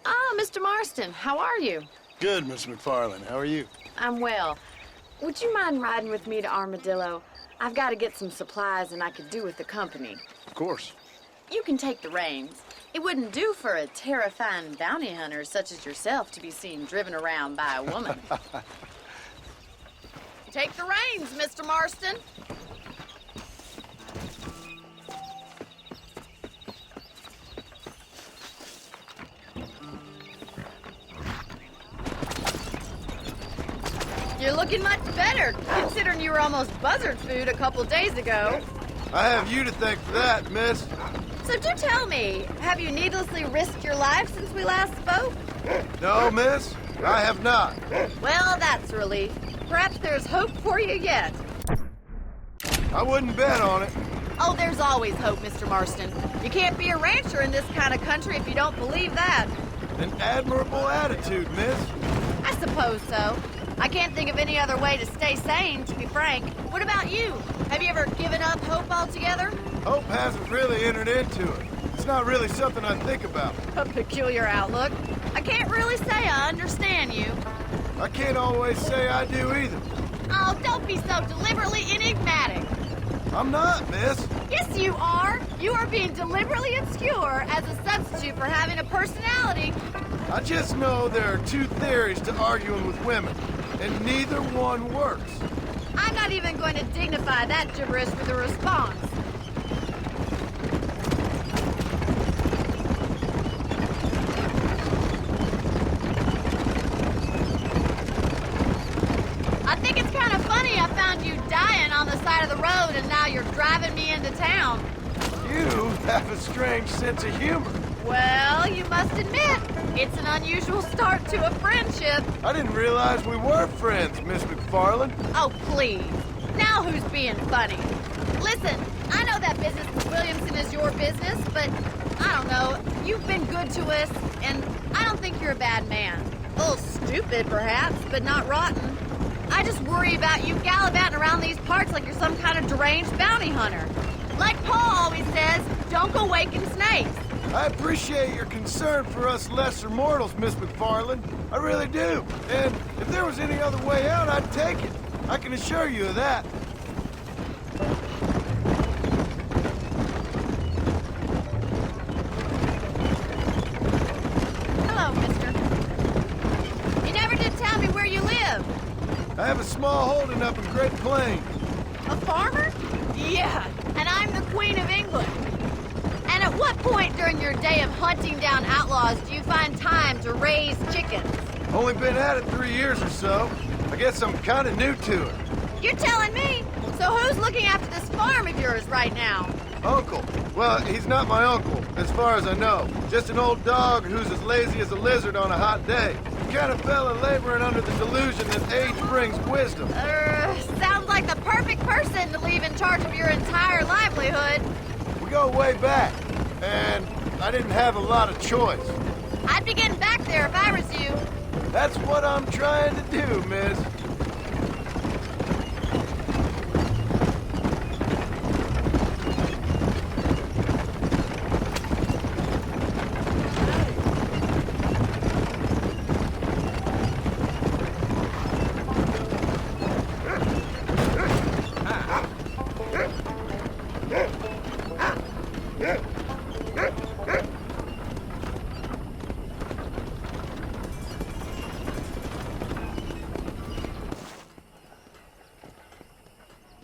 Ah, Mr. Marston, how are you? Good, Miss McFarland. How are you? I'm well. Would you mind riding with me to Armadillo? I've got to get some supplies and I could do with the company. Of course. You can take the reins. It wouldn't do for a terrifying bounty hunter such as yourself to be seen driven around by a woman. Take the reins, Mr. Marston. You're looking much better, considering you were almost buzzard food a couple days ago. I have you to thank for that, miss. So do tell me, have you needlessly risked your life since we last spoke? No, miss, I have not. Well, that's a relief. Perhaps there's hope for you yet. I wouldn't bet on it. Oh, there's always hope, Mr. Marston. You can't be a rancher in this kind of country if you don't believe that. An admirable attitude, miss. I suppose so. I can't think of any other way to stay sane, to be frank. What about you? Have you ever given up hope altogether? Hope hasn't really entered into it. It's not really something I think about. A peculiar outlook. I can't really say I understand you. I can't always say I do either. Oh, don't be so deliberately enigmatic. I'm not, miss. Yes, you are. You are being deliberately obscure as a substitute for having a personality. I just know there are two theories to arguing with women, and neither one works. I'm not even going to dignify that gibberish with a response. I think it's kind of funny I found you dying on the side of the road and now you're driving me into town. You have a strange sense of humor. Well, you must admit, it's an unusual start to a friendship. I didn't realize we were friends, Miss McFarland. Oh, please. Now who's being funny? Listen, I know that business with Williamson is your business, but I don't know. You've been good to us, and I don't think you're a bad man. A little stupid, perhaps, but not rotten. I just worry about you gallivanting around these parts like you're some kind of deranged bounty hunter. Like Paul always says, don't go waking snakes. I appreciate your concern for us lesser mortals, Miss McFarland. I really do. And if there was any other way out, I'd take it. I can assure you of that. Hello, mister. You never did tell me where you live. I have a small holding up in Great Plains. A farmer? Yeah, and I'm the Queen of England. And at what point during your day of hunting down outlaws do you find time to raise chickens? Only been at it 3 years or so. I guess I'm kind of new to it. You're telling me? So who's looking after this farm of yours right now? Uncle. Well, he's not my uncle, as far as I know. Just an old dog who's as lazy as a lizard on a hot day. The kind of fella laboring under the delusion that age brings wisdom. Sounds like the perfect person to leave in charge of your entire livelihood. We go way back, and I didn't have a lot of choice. I'd be getting back there if I was you. That's what I'm trying to do, miss.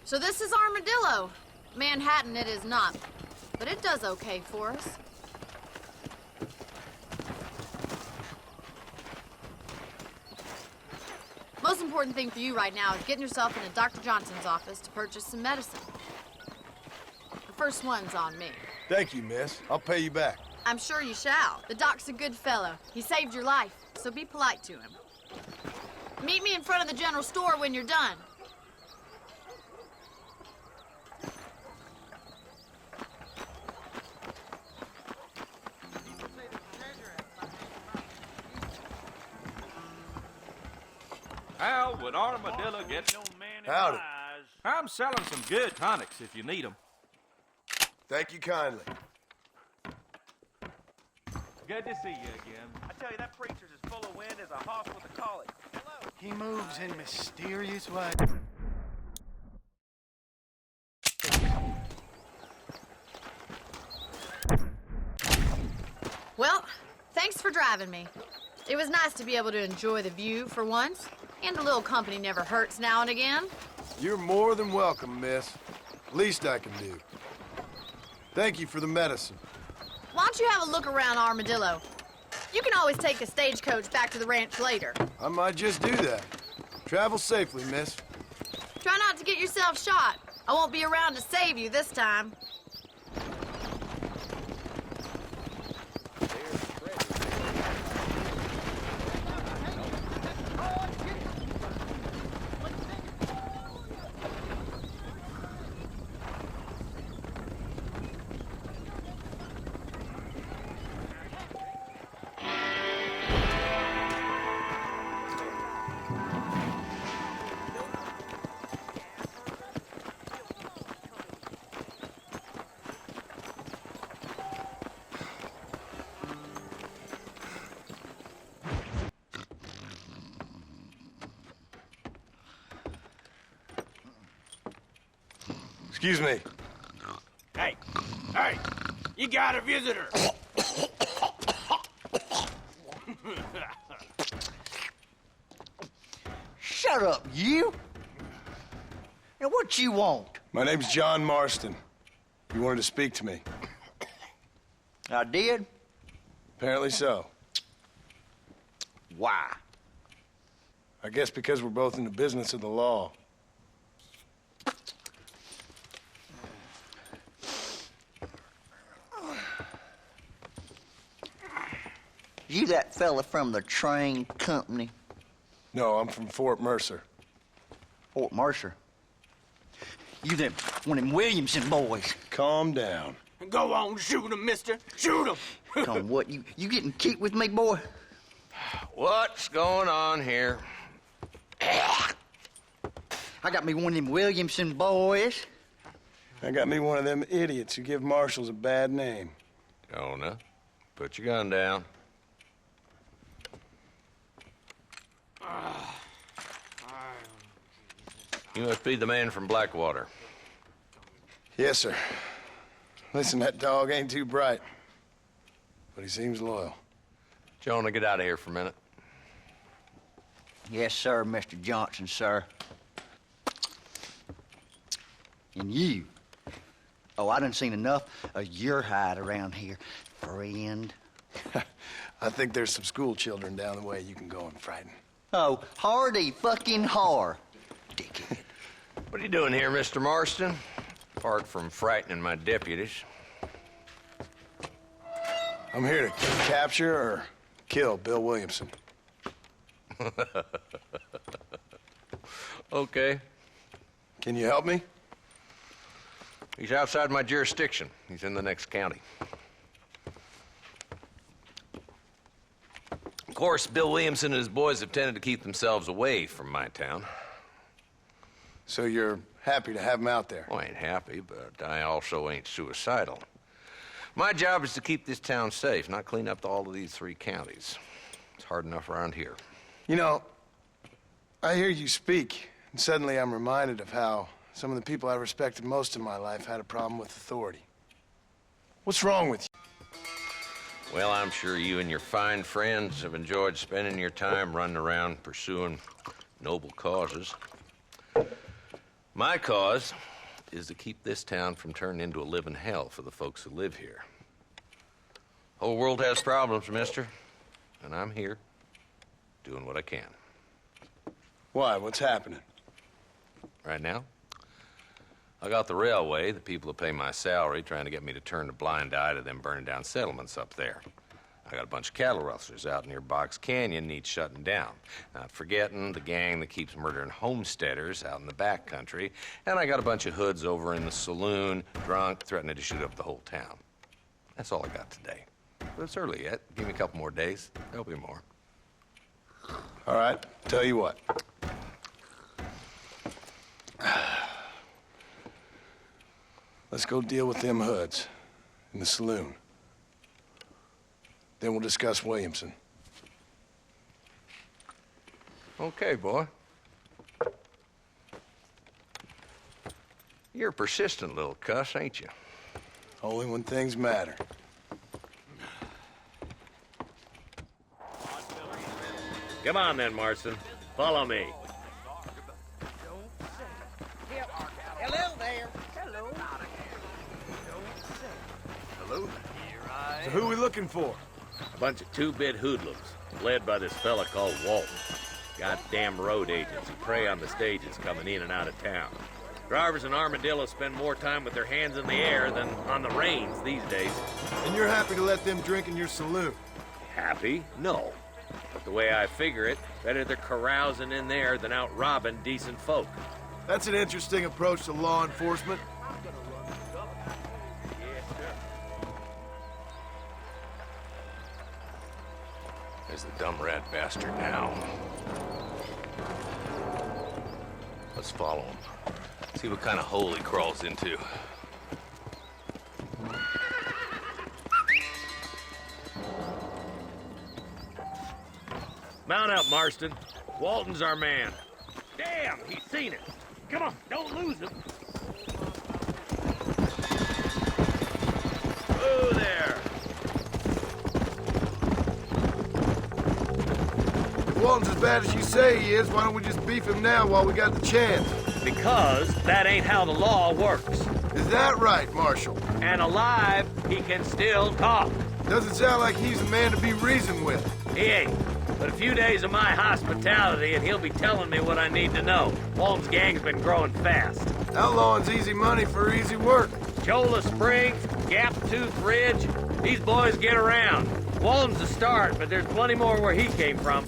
So this is Armadillo. Manhattan it is not, but it does okay for us. Most important thing for you right now is getting yourself into Dr. Johnson's office to purchase some medicine. The first one's on me. Thank you, miss. I'll pay you back. I'm sure you shall. The doc's a good fellow. He saved your life, so be polite to him. Meet me in front of the general store when you're done. How would Armadillo get no man in Howdy. eyes? I'm selling some good tonics if you need them. Thank you kindly. Good to see you again. I tell you, that preacher's as full of wind as a hoss with a collie. Hello. He moves in mysterious ways. Well, thanks for driving me. It was nice to be able to enjoy the view for once, and a little company never hurts now and again. You're more than welcome, miss. Least I can do. Thank you for the medicine. Why don't you have a look around Armadillo? You can always take a stagecoach back to the ranch later. I might just do that. Travel safely, miss. Try not to get yourself shot. I won't be around to save you this time. Excuse me. Hey, hey, you got a visitor. Shut up, you! Now, what you want? My name's John Marston. You wanted to speak to me. I did? Apparently so. Why? I guess because we're both in the business of the law. You that fella from the train company? No, I'm from Fort Mercer. Fort Mercer? You them one of them Williamson boys? Calm down. Go on, shoot him, mister. Shoot him. Come on, what, you getting kicked with me, boy? What's going on here? I got me one of them Williamson boys. I got me one of them idiots who give marshals a bad name. Jonah, put your gun down. You must be the man from Blackwater. Yes, sir. Listen, that dog ain't too bright, but he seems loyal. Jonah, get out of here for a minute. Yes, sir, Mr. Johnson, sir. And you. Oh, I done seen enough of your hide around here, friend. I think there's some school children down the way you can go and frighten. Oh, hardy fucking har. Dickhead. What are you doing here, Mr. Marston? Apart from frightening my deputies. I'm here to capture or kill Bill Williamson. Okay. Can you help me? He's outside my jurisdiction. He's in the next county. Of course, Bill Williamson and his boys have tended to keep themselves away from my town. So you're happy to have him out there? Well, I ain't happy, but I also ain't suicidal. My job is to keep this town safe, not clean up all of these 3 counties. It's hard enough around here. You know, I hear you speak, and suddenly I'm reminded of how some of the people I respected most in my life had a problem with authority. What's wrong with you? Well, I'm sure you and your fine friends have enjoyed spending your time running around pursuing noble causes. My cause is to keep this town from turning into a living hell for the folks who live here. Whole world has problems, mister, and I'm here doing what I can. Why? What's happening? Right now, I got the railway, the people who pay my salary, trying to get me to turn a blind eye to them burning down settlements up there. I got a bunch of cattle rustlers out near Box Canyon needs shutting down. Not forgetting the gang that keeps murdering homesteaders out in the back country. And I got a bunch of hoods over in the saloon, drunk, threatening to shoot up the whole town. That's all I got today. But it's early yet. Give me a couple more days. There'll be more. All right, tell you what. Let's go deal with them hoods in the saloon. Then we'll discuss Williamson. Okay, boy. You're a persistent little cuss, ain't you? Only when things matter. Come on then, Marston. Follow me. Hello there. Hello. Hello? So who are we looking for? A bunch of two-bit hoodlums, led by this fella called Walton. Goddamn road agents who prey on the stages coming in and out of town. Drivers in Armadillo spend more time with their hands in the air than on the reins these days. And you're happy to let them drink in your saloon? Happy? No. But the way I figure it, better they're carousing in there than out robbing decent folk. That's an interesting approach to law enforcement. There's the dumb rat bastard now. Let's follow him. See what kind of hole he crawls into. Mount up, Marston. Walton's our man. Damn, he's seen it. Come on, don't lose him. Whoa there. If Walton's as bad as you say he is, why don't we just beef him now while we got the chance? Because that ain't how the law works. Is that right, Marshal? And alive, he can still talk. Doesn't sound like he's a man to be reasoned with. He ain't. But a few days of my hospitality and he'll be telling me what I need to know. Walton's gang's been growing fast. Outlawing's easy money for easy work. Chola Springs, Gap Tooth Ridge, these boys get around. Walton's the start, but there's plenty more where he came from.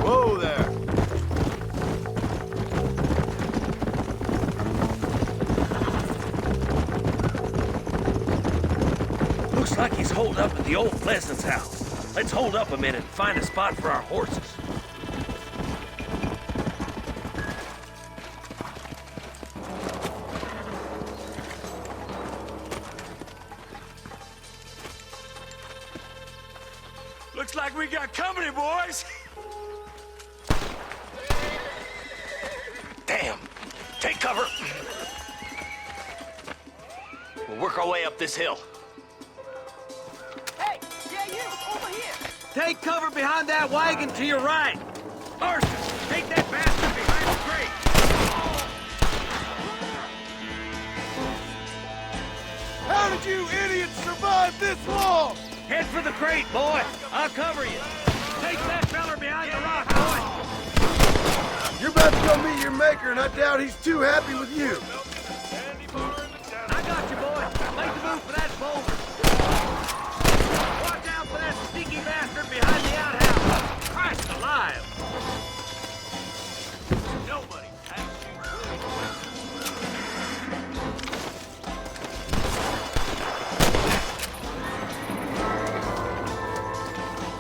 Whoa there. Looks like he's holed up at the old Pleasance house. Let's hold up a minute and find a spot for our horses. Looks like we got company, boys. Damn! Take cover! We'll work our way up this hill. Hey, yeah, you, over here. Take cover behind that wagon to your right. Marston, take that bastard behind the crate. How did you idiots survive this long? Head for the crate, boy. I'll cover you. Take that feller behind the rock, boy. You're about to go meet your maker, and I doubt he's too happy with you. I got you, boy. Make the move for that boulder. Watch out for that sneaky bastard behind the outhouse. Christ alive. Nobody attacks you.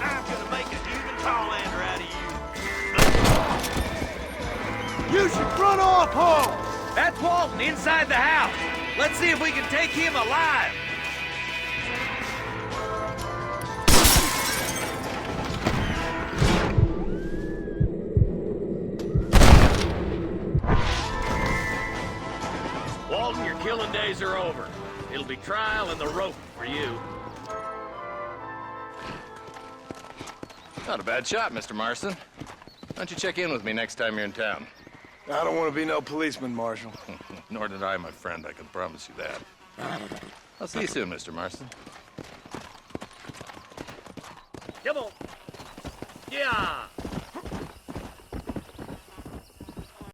I'm gonna make an even Tollander out of you. You should run off home! That's Walton inside the house. Let's see if we can take him alive. Walton, your killing days are over. It'll be trial and the rope for you. Not a bad shot, Mr. Marston. Why don't you check in with me next time you're in town? I don't want to be no policeman, Marshal. Nor did I, my friend. I can promise you that. I'll see you soon, Mr. Marston. Come on. Yeah.